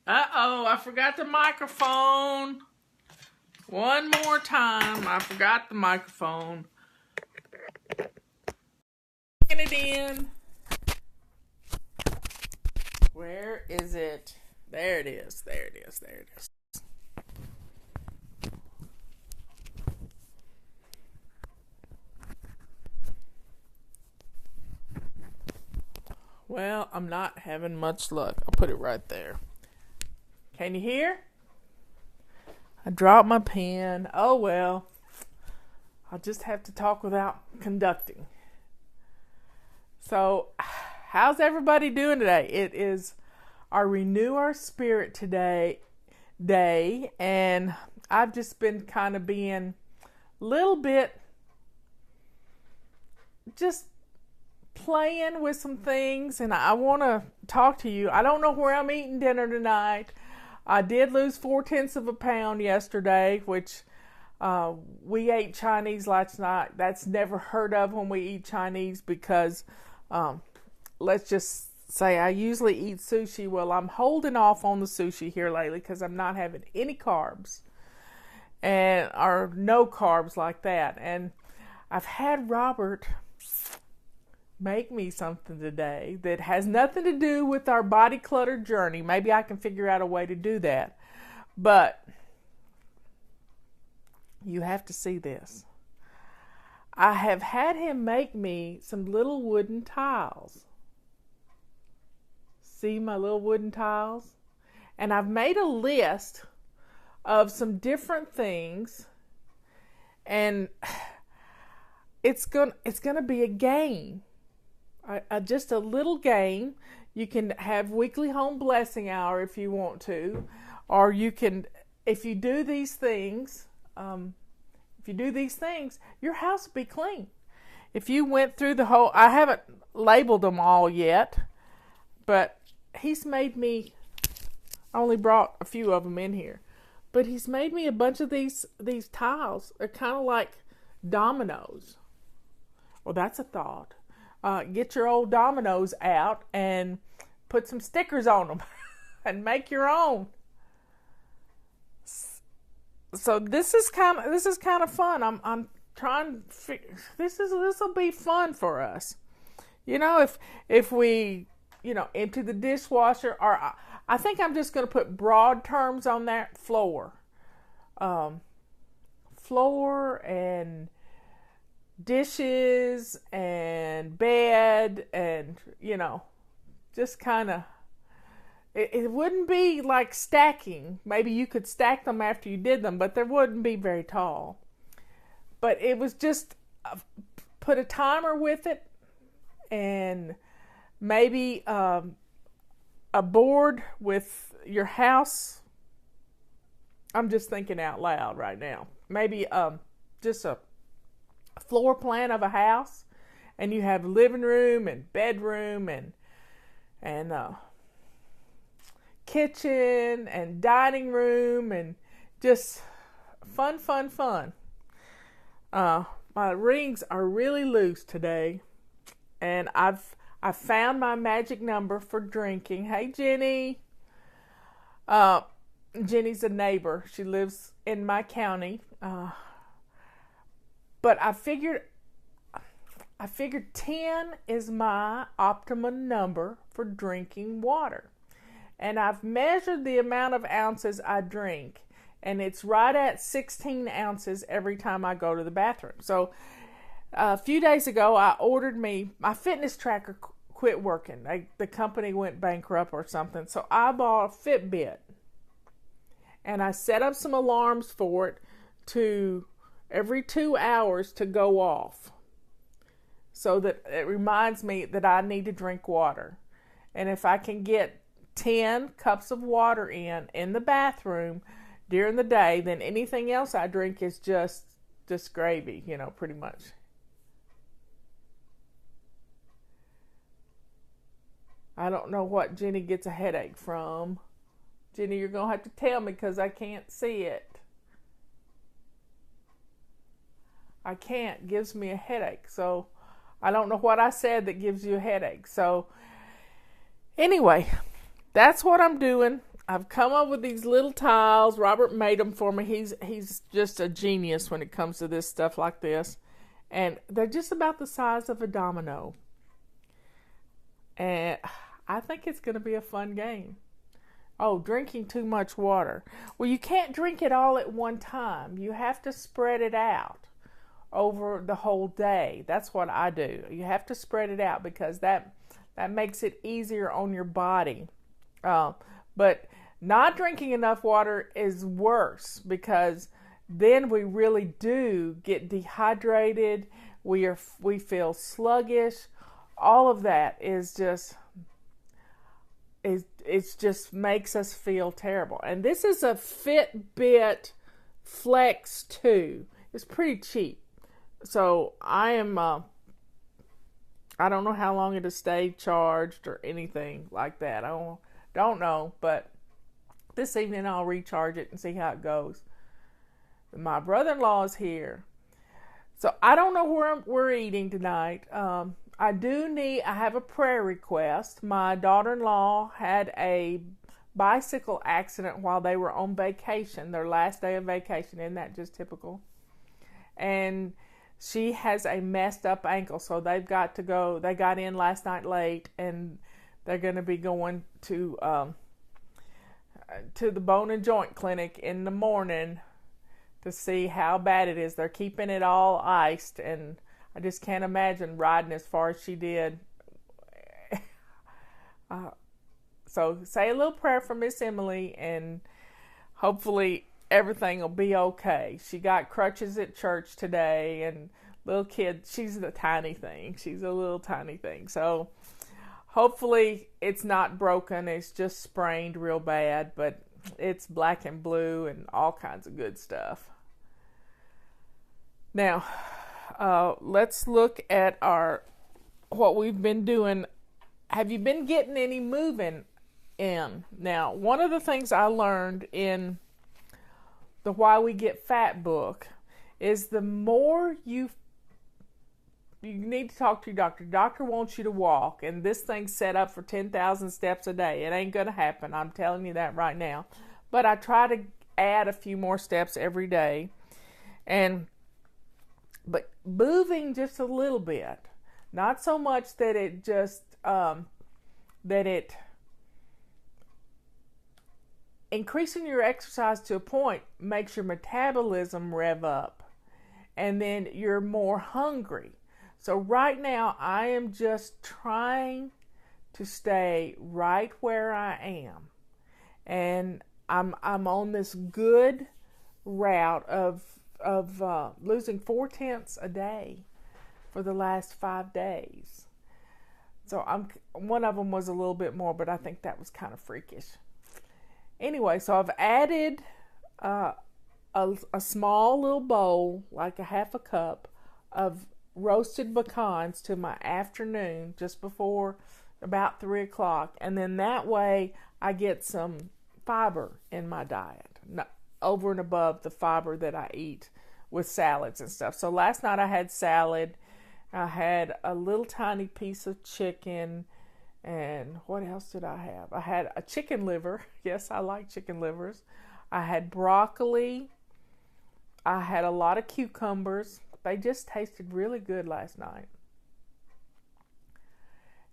Uh-oh, I forgot the microphone. One more time, I forgot the microphone. Get it in. Where is it? There it is. There it is. There it is. Well, I'm not having much luck. I'll put it right there. Can you hear? I dropped my pen. Oh well. I'll just have to talk without conducting. So, how's everybody doing today? It is our Renew Our Spirit today day, and I've just been kind of being a little bit just playing with some things, and I want to talk to you. I don't know where I'm eating dinner tonight. I did lose 0.4 of a pound yesterday, which we ate Chinese last night. That's never heard of when we eat Chinese because let's just say I usually eat sushi. Well, I'm holding off on the sushi here lately because I'm not having any carbs or no carbs like that. And I've had Robert make me something today that has nothing to do with our body clutter journey. Maybe I can figure out a way to do that. But you have to see this. I have had him make me some little wooden tiles. See my little wooden tiles? And I've made a list of some different things, and it's gonna be a game. Just a little game. You can have weekly home blessing hour if you want to, or you can, if you do these things, your house will be clean. If you went through the whole, I haven't labeled them all yet, but he's made me, I only brought a few of them in here, but he's made me a bunch of these tiles. They're kind of like dominoes. Well, that's a thought. Get your old dominoes out and put some stickers on them and make your own. So this is kind of fun. I'm trying to figure, this will be fun for us. You know, if we, empty the dishwasher, or I think I'm just going to put broad terms on that: floor and dishes and bed, and just kind of, it wouldn't be like stacking. Maybe you could stack them after you did them, but they wouldn't be very tall. But it was just put a timer with it, and maybe a board with your house. I'm just thinking out loud right now. Maybe just a floor plan of a house, and you have living room and bedroom and kitchen and dining room, and just fun. My rings are really loose today, and I've found my magic number for drinking. Hey, Jenny. Jenny's a neighbor. She lives in my county. But I figured 10 is my optimum number for drinking water. And I've measured the amount of ounces I drink, and it's right at 16 ounces every time I go to the bathroom. So a few days ago, I ordered my fitness tracker quit working. The company went bankrupt or something. So I bought a Fitbit, and I set up some alarms for it to every 2 hours to go off, so that it reminds me that I need to drink water. And if I can get 10 cups of water in the bathroom during the day, then anything else I drink is just gravy, pretty much. I don't know what Jenny gets a headache from. Jenny, you're going to have to tell me because I can't see it. I can't. It gives me a headache. So I don't know what I said that gives you a headache. So anyway, that's what I'm doing. I've come up with these little tiles. Robert made them for me. He's just a genius when it comes to this stuff like this. And they're just about the size of a domino. And I think it's going to be a fun game. Oh, drinking too much water. Well, you can't drink it all at one time. You have to spread it out over the whole day. That's what I do. You have to spread it out because that makes it easier on your body. But not drinking enough water is worse because then we really do get dehydrated. We feel sluggish. All of that is just it just makes us feel terrible. And this is a Fitbit Flex 2. It's pretty cheap. So I don't know how long it'll stay charged or anything like that. I don't know, but this evening I'll recharge it and see how it goes. My brother-in-law is here. So I don't know where we're eating tonight. I have a prayer request. My daughter-in-law had a bicycle accident while they were on vacation, their last day of vacation. Isn't that just typical? And she has a messed up ankle, so they've got to go. They got in last night late, and they're going to be going to the bone and joint clinic in the morning to see how bad it is. They're keeping it all iced, and I just can't imagine riding as far as she did. So say a little prayer for Miss Emily, and hopefully everything will be okay. She got crutches at church today, and little kid, she's the tiny thing. She's a little tiny thing. So hopefully it's not broken. It's just sprained real bad, but it's black and blue and all kinds of good stuff. Now, let's look at what we've been doing. Have you been getting any moving in? Now, one of the things I learned in the Why We Get Fat book is the more you need to talk to your doctor. Doctor wants you to walk, and this thing's set up for 10,000 steps a day. It ain't going to happen. I'm telling you that right now. But I try to add a few more steps every day. But moving just a little bit. Not so much that it just, increasing your exercise to a point makes your metabolism rev up. And then you're more hungry. So right now, I am just trying to stay right where I am. And I'm on this good route of losing 4/10 a day for the last 5 days. So one of them was a little bit more, but I think that was kind of freakish. Anyway, so I've added a small little bowl, like a half a cup, of roasted pecans to my afternoon just before about 3 o'clock. And then that way I get some fiber in my diet, over and above the fiber that I eat with salads and stuff. So last night I had salad. I had a little tiny piece of chicken. And what else did I have? I had a chicken liver. Yes, I like chicken livers. I had broccoli. I had a lot of cucumbers. They just tasted really good last night.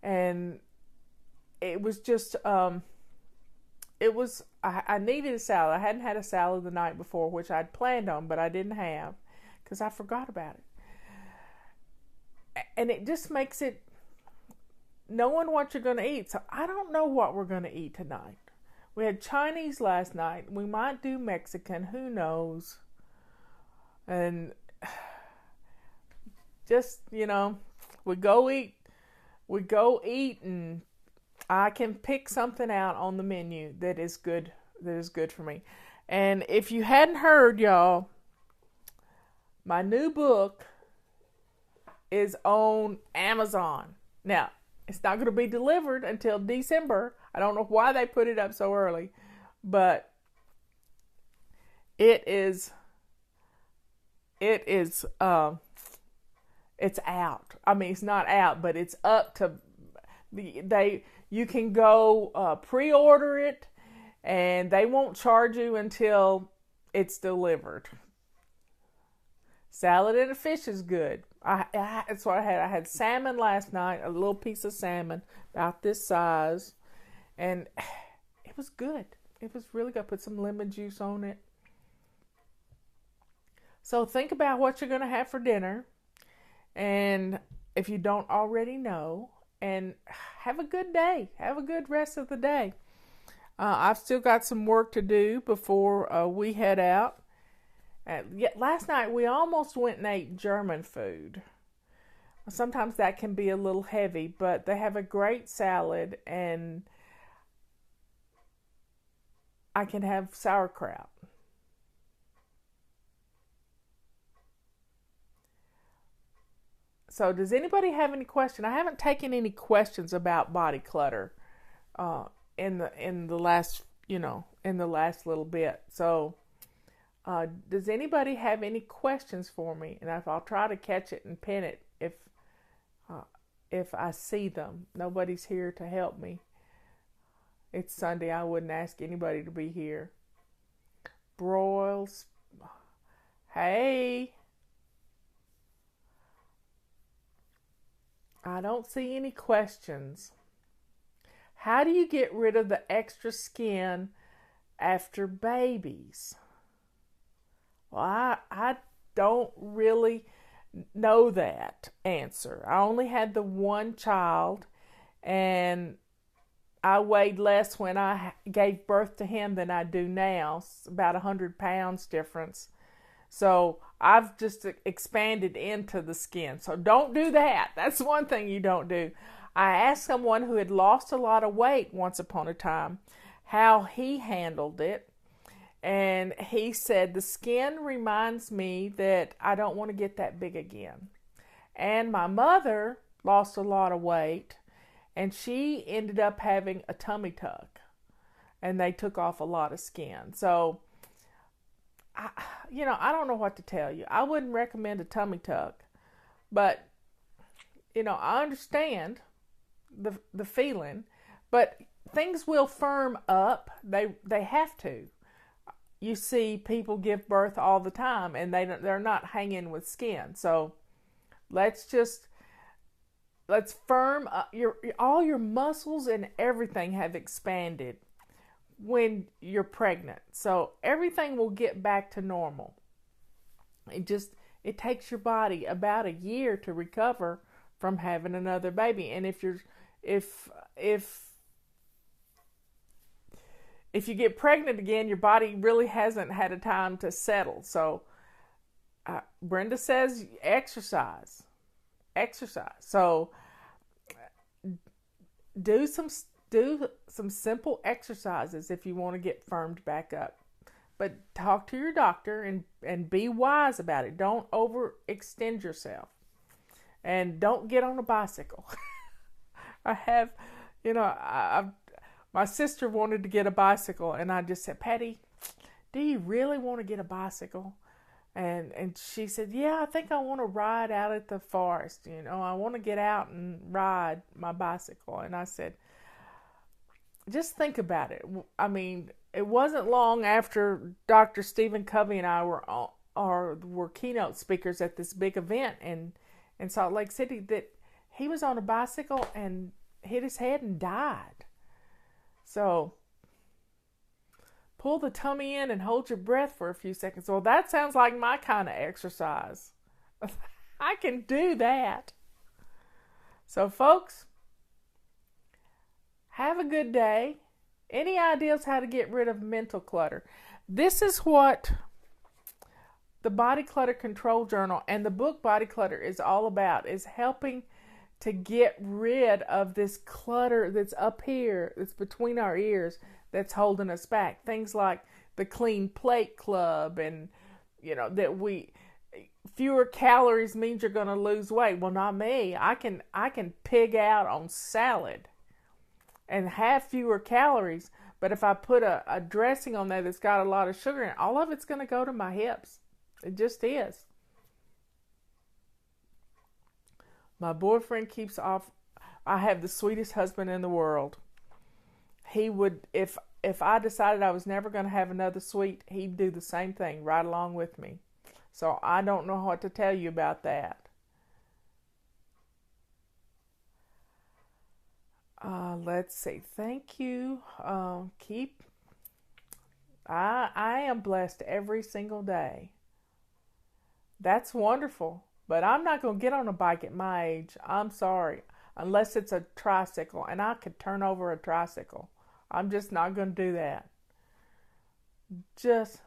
And it was just, I needed a salad. I hadn't had a salad the night before, which I'd planned on, but I didn't have because I forgot about it. And it just makes it, knowing what you're going to eat. So I don't know what we're going to eat tonight. We had Chinese last night. We might do Mexican. Who knows? And just, we go eat, and I can pick something out on the menu that is good for me. And if you hadn't heard, y'all, my new book is on Amazon. Now, it's not going to be delivered until December. I don't know why they put it up so early, but it's out. I mean, it's not out, but it's up to you can go pre-order it, and they won't charge you until it's delivered. Salad and a fish is good. That's what I had. I had salmon last night, a little piece of salmon about this size, and it was good. It was really good. Put some lemon juice on it. So think about what you're going to have for dinner, and if you don't already know, and have a good day. Have a good rest of the day. I've still got some work to do before we head out. Last night we almost went and ate German food. Sometimes that can be a little heavy, but they have a great salad, and I can have sauerkraut. So does anybody have any question? I haven't taken any questions about body clutter in the last little bit. So does anybody have any questions for me? And I'll try to catch it and pin it if I see them. Nobody's here to help me. It's Sunday. I wouldn't ask anybody to be here. Broils. Hey. I don't see any questions. How do you get rid of the extra skin after babies? Well, I don't really know that answer. I only had the one child, and I weighed less when I gave birth to him than I do now. It's about 100 pounds difference. So I've just expanded into the skin. So don't do that. That's one thing you don't do. I asked someone who had lost a lot of weight once upon a time how he handled it. And he said, the skin reminds me that I don't want to get that big again. And my mother lost a lot of weight, and she ended up having a tummy tuck. And they took off a lot of skin. So I don't know what to tell you. I wouldn't recommend a tummy tuck, but I understand the feeling, but things will firm up. They have to. You see people give birth all the time, and they're not hanging with skin. So let's firm up. All your muscles and everything have expanded when you're pregnant. So everything will get back to normal. It takes your body about a year to recover from having another baby. And if you get pregnant again, your body really hasn't had a time to settle. So Brenda says exercise. So do some simple exercises if you want to get firmed back up. But talk to your doctor and be wise about it. Don't overextend yourself. And don't get on a bicycle. My sister wanted to get a bicycle, and I just said, Patty, do you really want to get a bicycle? And she said, yeah, I think I want to ride out at the forest. I want to get out and ride my bicycle. And I said, just think about it. I mean, it wasn't long after Dr. Stephen Covey and I were keynote speakers at this big event in Salt Lake City that he was on a bicycle and hit his head and died. So pull the tummy in and hold your breath for a few seconds. Well, that sounds like my kind of exercise. I can do that. So, folks, have a good day. Any ideas how to get rid of mental clutter? This is what the Body Clutter Control Journal and the book Body Clutter is all about, is helping to get rid of this clutter that's up here, that's between our ears, that's holding us back. Things like the Clean Plate Club, and fewer calories means you're going to lose weight. Well, not me. I can pig out on salad and have fewer calories, but if I put a dressing on there that's got a lot of sugar in it, all of it's going to go to my hips. It just is. My boyfriend keeps off. I have the sweetest husband in the world. he would, if I decided I was never going to have another sweet, he'd do the same thing right along with me. So I don't know what to tell you about that. Let's see. Thank you. I am blessed every single day. That's wonderful. But I'm not going to get on a bike at my age. I'm sorry. Unless it's a tricycle. And I could turn over a tricycle. I'm just not going to do that. Just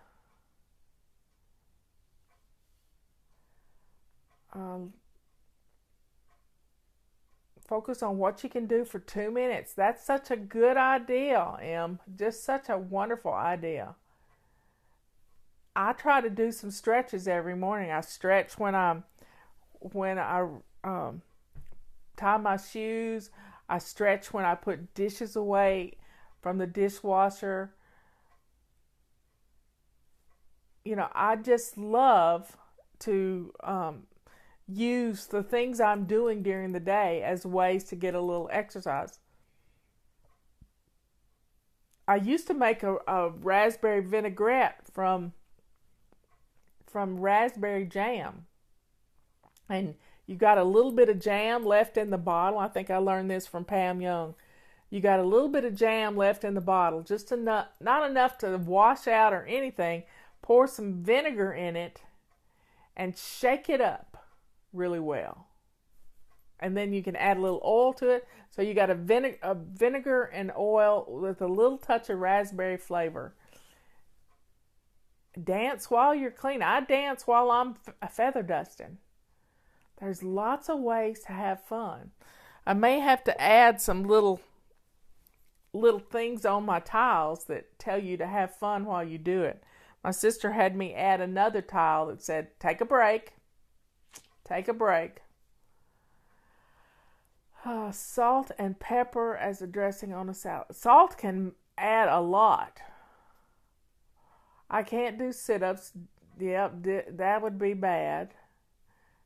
focus on what you can do for 2 minutes. That's such a good idea, Em. Just such a wonderful idea. I try to do some stretches every morning. I stretch when I tie my shoes. I stretch when I put dishes away from the dishwasher. You know, I just love to use the things I'm doing during the day as ways to get a little exercise. I used to make a raspberry vinaigrette from raspberry jam. And you got a little bit of jam left in the bottle. I think I learned this from Pam Young. You got a little bit of jam left in the bottle, just enough, not enough to wash out or anything. Pour some vinegar in it and shake it up really well. And then you can add a little oil to it. So you got a vinegar and oil with a little touch of raspberry flavor. Dance while you're clean. I dance while I'm feather dusting. There's lots of ways to have fun. I may have to add some little things on my tiles that tell you to have fun while you do it. My sister had me add another tile that said, take a break. Take a break. Salt and pepper as a dressing on a salad. Salt can add a lot. I can't do sit-ups. Yep, that would be bad.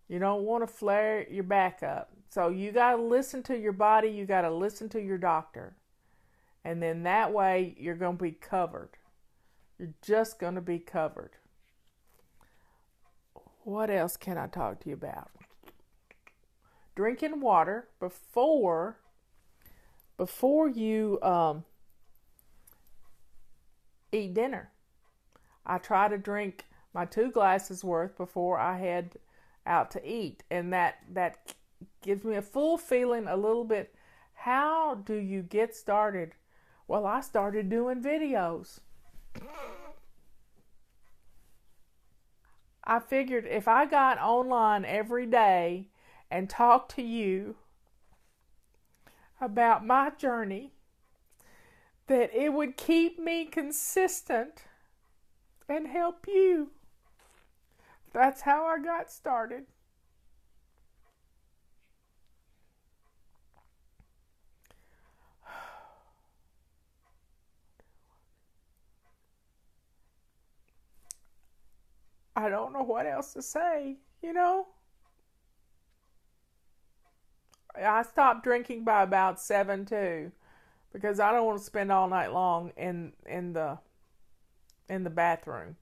You don't want to flare your back up. So you got to listen to your body. You got to listen to your doctor. And then that way you're going to be covered. You're just going to be covered. What else can I talk to you about? Drinking water before you eat dinner. I try to drink my 2 glasses worth before I head out to eat, and that gives me a full feeling a little bit. How do you get started? Well, I started doing videos. I figured if I got online every day and talked to you about my journey, that it would keep me consistent and help you. That's how I got started. I don't know what else to say, you know? I stopped drinking by about 7 too, because I don't want to spend all night long in the bathroom.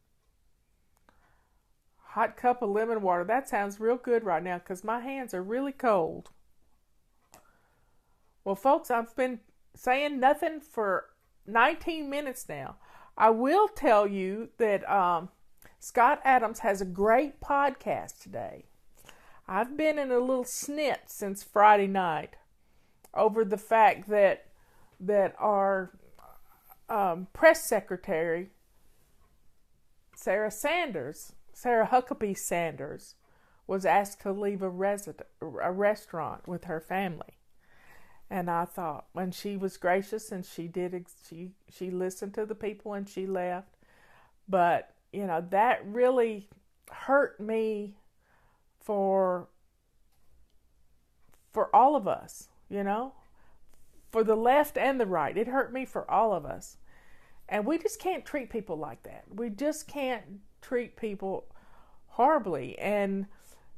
Hot cup of lemon water. That sounds real good right now because my hands are really cold. Well, folks, I've been saying nothing for 19 minutes now. I will tell you that Scott Adams has a great podcast today. I've been in a little snit since Friday night over the fact that our press secretary, Sarah Huckabee Sanders, was asked to leave a restaurant with her family. And I thought, when she was gracious and she listened to the people and she left. But, you know, that really hurt me for all of us, you know, for the left and the right. It hurt me for all of us. And we just can't treat people like that. We just can't treat people horribly. And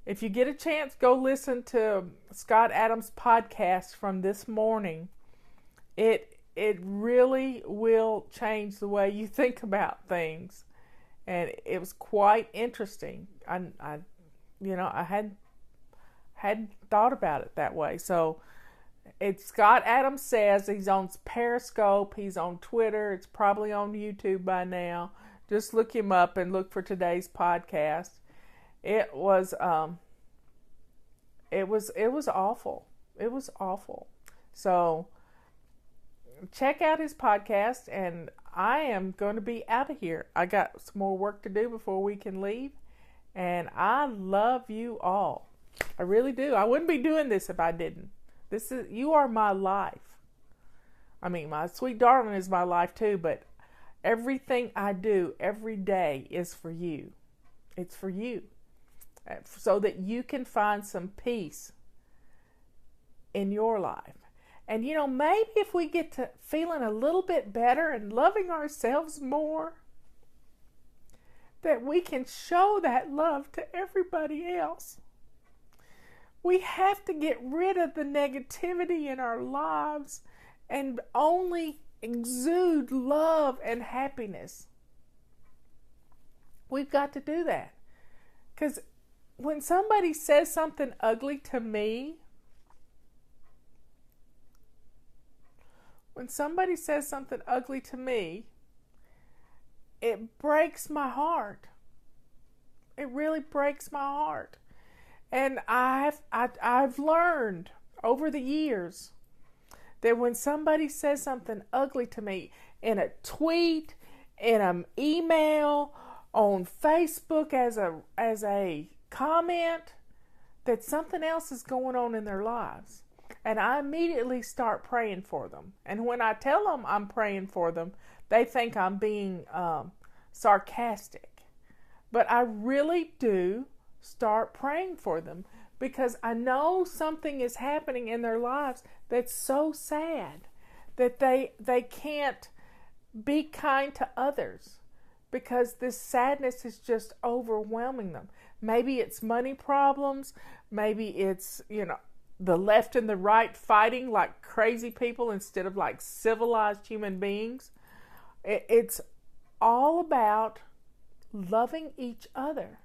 if you get a chance, go listen to Scott Adams' podcast from this morning. It it really will change the way you think about things. And it was quite interesting. I hadn't thought about it that way. So it's Scott Adams Says. He's on Periscope. He's on Twitter. It's probably on YouTube by now. Just look him up and look for today's podcast. It was awful. It was awful. So check out his podcast, and I am going to be out of here. I got some more work to do before we can leave, and I love you all. I really do. I wouldn't be doing this if I didn't. You are my life. I mean, my sweet darling is my life too, but everything I do every day is for you. It's for you. So that you can find some peace in your life. And maybe if we get to feeling a little bit better and loving ourselves more, that we can show that love to everybody else. We have to get rid of the negativity in our lives and only exude love and happiness. We've got to do that. Because when somebody says something ugly to me, it breaks my heart. It really breaks my heart. And I've learned over the years that when somebody says something ugly to me in a tweet, in an email, on Facebook as a comment, that something else is going on in their lives. And I immediately start praying for them. And when I tell them I'm praying for them, they think I'm being sarcastic. But I really do start praying for them, because I know something is happening in their lives that's so sad that they can't be kind to others, because this sadness is just overwhelming them. Maybe it's money problems. Maybe it's, the left and the right fighting like crazy people instead of like civilized human beings. It's all about loving each other.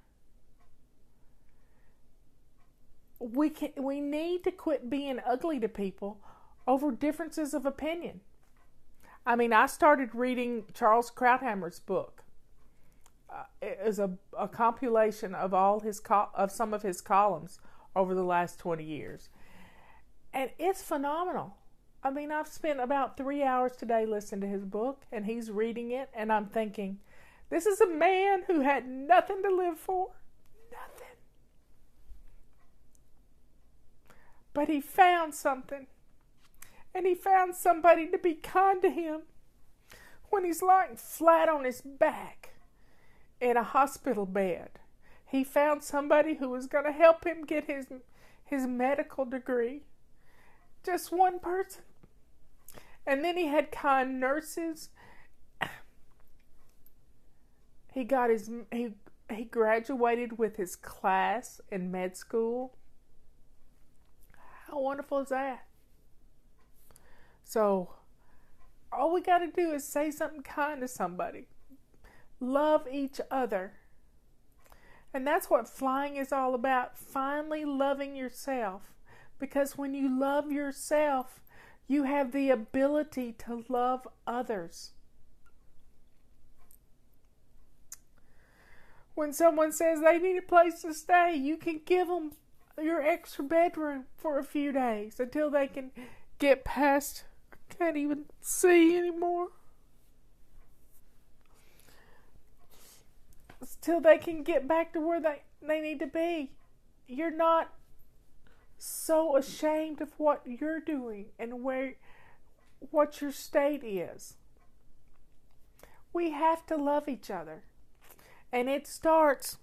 We need to quit being ugly to people over differences of opinion. I mean, I started reading Charles Krauthammer's book. It is a compilation of of some of his columns over the last 20 years. And it's phenomenal. I mean, I've spent about 3 hours today listening to his book, and he's reading it, and I'm thinking, this is a man who had nothing to live for. Nothing. But he found something. And he found somebody to be kind to him when he's lying flat on his back in a hospital bed. He found somebody who was going to help him get his medical degree. Just one person. And then he had kind nurses. He graduated with his class in med school. How wonderful is that? So, all we got to do is say something kind to somebody. Love each other. And that's what flying is all about. Finally loving yourself. Because when you love yourself, you have the ability to love others. When someone says they need a place to stay, you can give them your extra bedroom for a few days until they can get past, I can't even see anymore. Till they can get back to where they need to be. You're not so ashamed of what you're doing and what your state is. We have to love each other. And it starts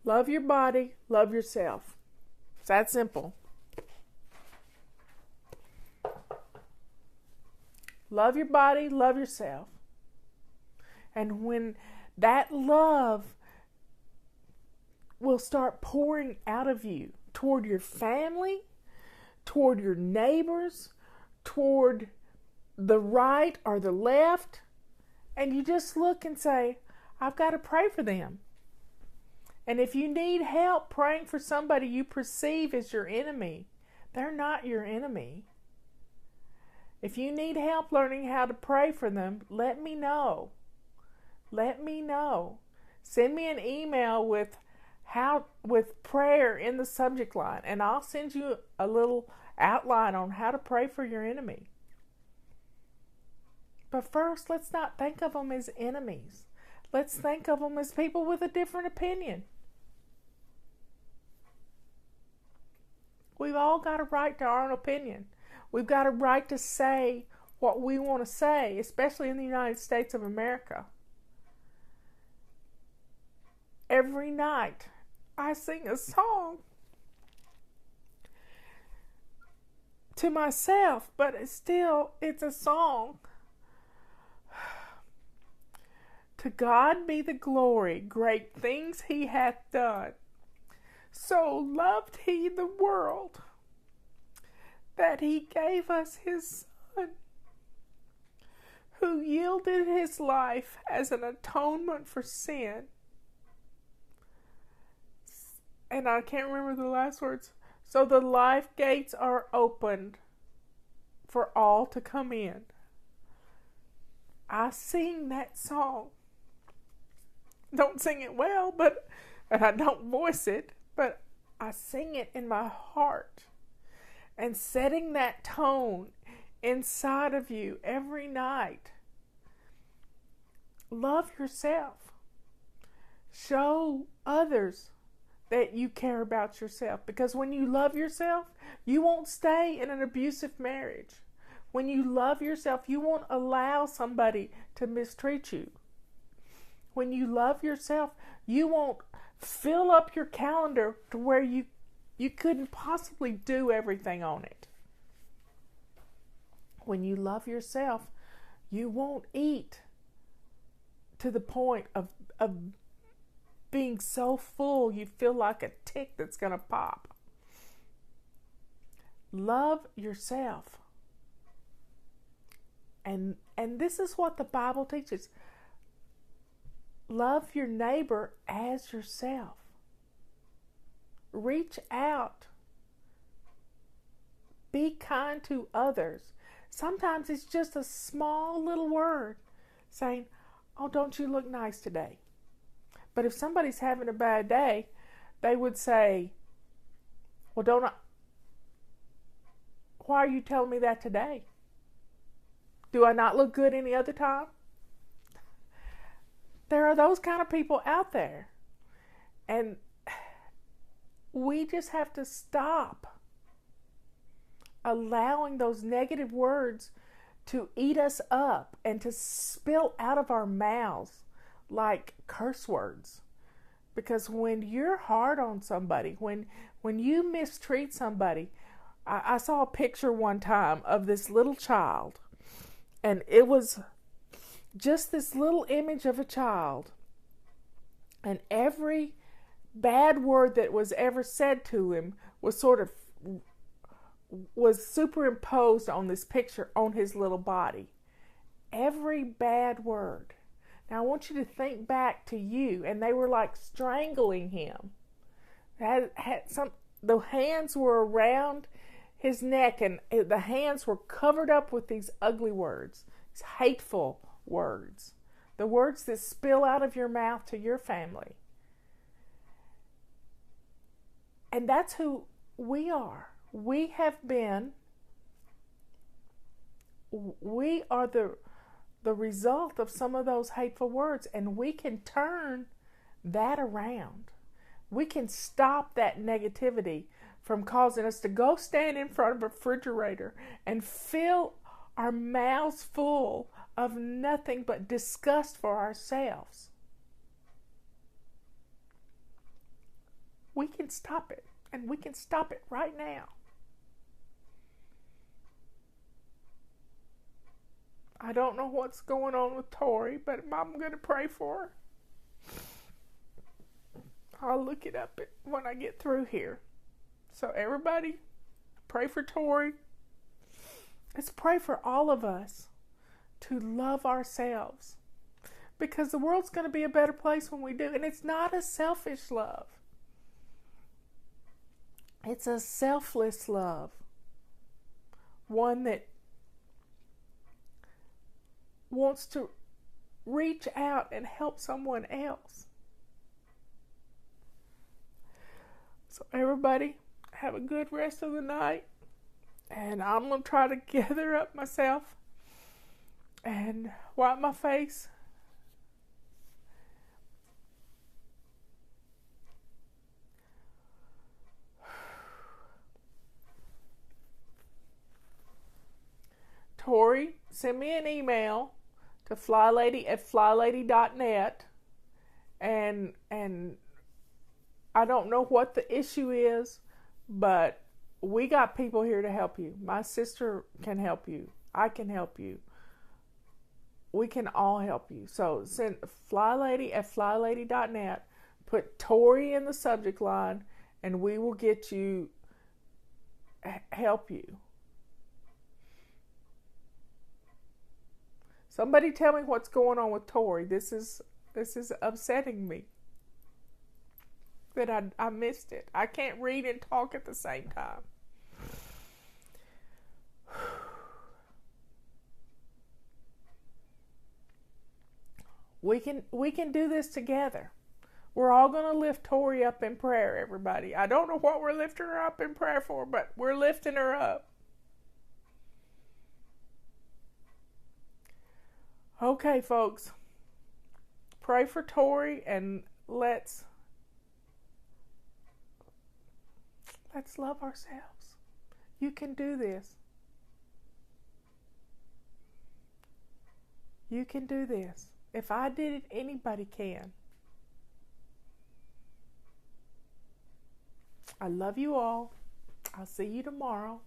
love your body, love yourself. It's that simple. Love your body, love yourself. And when that love will start pouring out of you toward your family, toward your neighbors, toward the right or the left, and you just look and say, I've got to pray for them. And if you need help praying for somebody you perceive as your enemy, they're not your enemy. If you need help learning how to pray for them, let me know. Let me know. Send me an email with prayer in the subject line, and I'll send you a little outline on how to pray for your enemy. But first, let's not think of them as enemies. Let's think of them as people with a different opinion. We've all got a right to our own opinion. We've got a right to say what we want to say, especially in the United States of America. Every night, I sing a song to myself, but it's a song. To God be the glory, great things he hath done. So loved he the world, that he gave us his Son, who yielded his life as an atonement for sin. And I can't remember the last words. So the life gates are opened for all to come in. I sing that song. Don't sing it well, and I don't voice it, but I sing it in my heart. And setting that tone inside of you every night. Love yourself. Show others that you care about yourself. Because when you love yourself, you won't stay in an abusive marriage. When you love yourself, you won't allow somebody to mistreat you. When you love yourself, you won't fill up your calendar to where you couldn't possibly do everything on it. When you love yourself, you won't eat to the point of being so full you feel like a tick that's going to pop. Love yourself. And this is what the Bible teaches. Love your neighbor as yourself. Reach out. Be kind to others. Sometimes it's just a small little word saying, oh, don't you look nice today? But if somebody's having a bad day, they would say, well, why are you telling me that today? Do I not look good any other time? There are those kind of people out there. And we just have to stop allowing those negative words to eat us up and to spill out of our mouths like curse words. Because when you're hard on somebody, when you mistreat somebody, I saw a picture one time of this little child, and it was just this little image of a child, and every bad word that was ever said to him was superimposed on this picture on his little body. Every bad word. Now I want you to think back to you, and they were like strangling him. The hands were around his neck, and the hands were covered up with these ugly words, these hateful words, the words that spill out of your mouth to your family. And that's who we are. We are the result of some of those hateful words, and we can turn that around. We can stop that negativity from causing us to go stand in front of a refrigerator and fill our mouths full of nothing but disgust for ourselves. We can stop it, and we can stop it right now. I don't know what's going on with Tori, but I'm going to pray for her. I'll look it up when I get through here. So everybody, pray for Tori. Let's pray for all of us to love ourselves, because the world's going to be a better place when we do. And it's not a selfish love. It's a selfless love. One that wants to reach out and help someone else. So everybody, have a good rest of the night. And I'm going to try to gather up myself and wipe my face. Tori, send me an email to flylady@flylady.net, and I don't know what the issue is, but we got people here to help you. My sister can help you. I can help you. We can all help you. So send flylady@flylady.net, put Tori in the subject line, and we will get you, help you. Somebody tell me what's going on with Tori. This is upsetting me. That I missed it. I can't read and talk at the same time. We can do this together. We're all going to lift Tori up in prayer, everybody. I don't know what we're lifting her up in prayer for, but we're lifting her up. Okay, folks. Pray for Tori, and let's love ourselves. You can do this. You can do this. If I did it, anybody can. I love you all. I'll see you tomorrow.